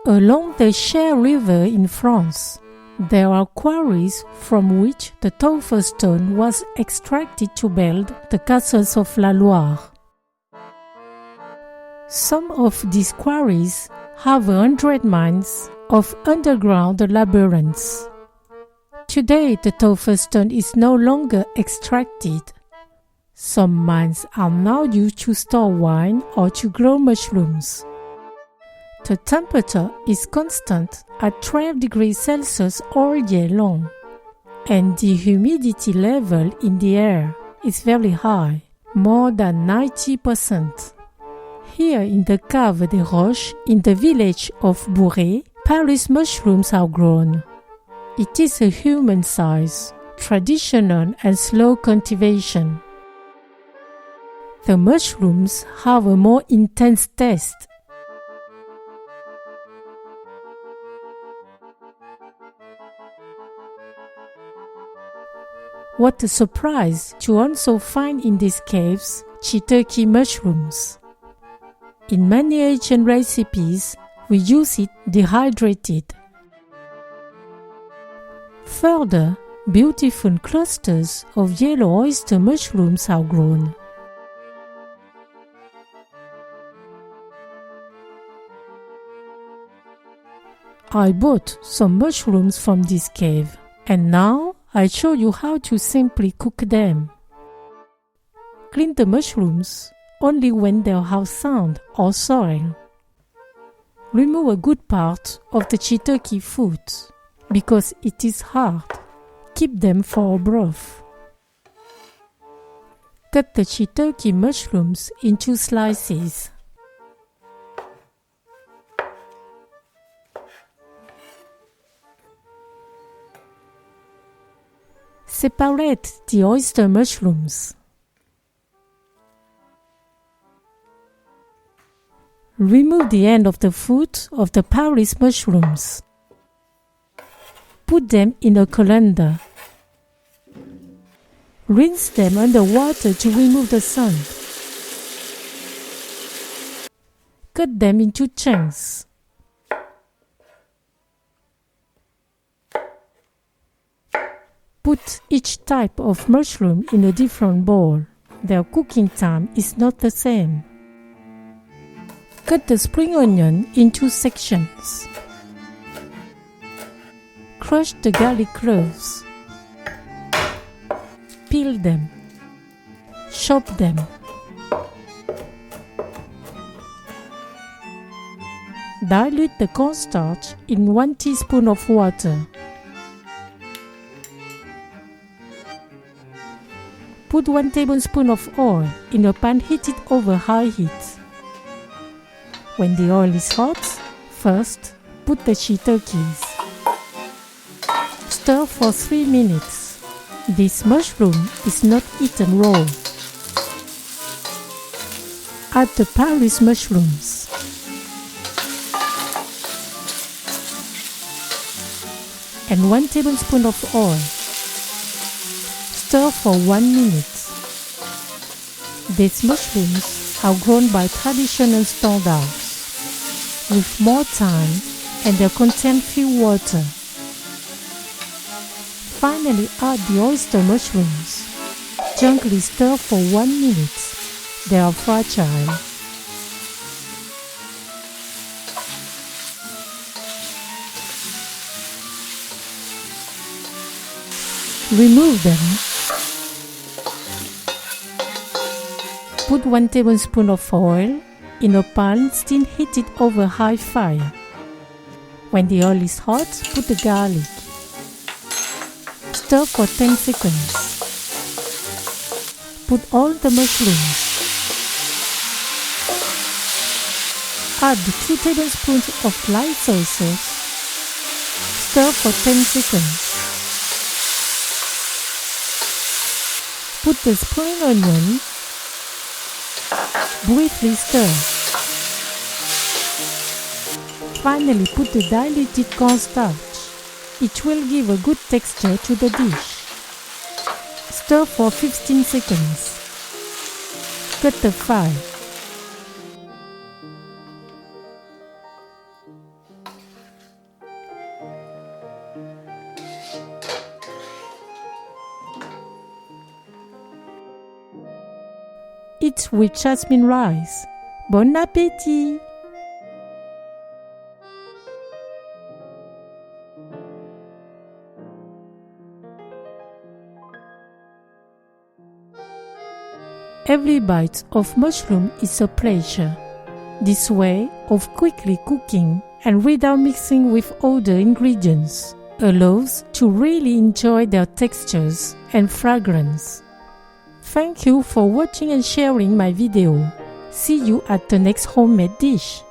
Along the Cher River in France, there are quarries from which the Tuffeau stone was extracted to build the castles of la Loire. Some of these quarries have 100 miles of underground labyrinths. Today, the Tuffeau stone is no longer extracted. Some mines are now used to store wine or to grow mushrooms. The temperature is constant at 12 degrees Celsius all year long, and the humidity level in the air is very high, more than 90%. Here in the Cave des Roches, in the village of Bourret, Paris mushrooms are grown. It is a human size, traditional and slow cultivation. The mushrooms have a more intense taste. What a surprise to also find in these caves Shiitake mushrooms. In many Asian recipes, we use it dehydrated. Further, beautiful clusters of yellow oyster mushrooms are grown. I bought some mushrooms from this cave, and now I show you how to simply cook them. Clean the mushrooms only when they have sand or soil. Remove a good part of the Shiitake foot because it is hard. Keep them for a broth. Cut the Shiitake mushrooms into slices. Separate the oyster mushrooms. Remove the end of the foot of the Paris mushrooms. Put them in a colander. Rinse them under water to remove the sand. Cut them into chunks. Put each type of mushroom in a different bowl. Their cooking time is not the same. Cut the spring onion into sections. Crush the garlic cloves. Peel them. Chop them. Dilute the cornstarch in 1 teaspoon of water. Put 1 tablespoon of oil in a pan heated over high heat. When the oil is hot, first put the shiitakes. Stir for 3 minutes. This mushroom is not eaten raw. Add the Paris mushrooms. And 1 tablespoon of oil. Stir for 1 minute. These mushrooms are grown by traditional standards, with more time and they contain few water. Finally add the oyster mushrooms. Gently stir for 1 minute. They are fragile. Remove them. Put 1 tablespoon of oil in a pan still heated over high fire. When the oil is hot, put the garlic. Stir for 10 seconds. Put all the mushrooms. Add 2 tablespoons of light soy sauce. Stir for 10 seconds. Put the spring onion. Briefly stir. Finally put the diluted cornstarch. It will give a good texture to the dish. Stir for 15 seconds. Cut the fire. eat with jasmine rice. Bon appétit! Every bite of mushroom is a pleasure. This way of quickly cooking and without mixing with other ingredients allows to really enjoy their textures and fragrance. Thank you for watching and sharing my video. See you at the next homemade dish.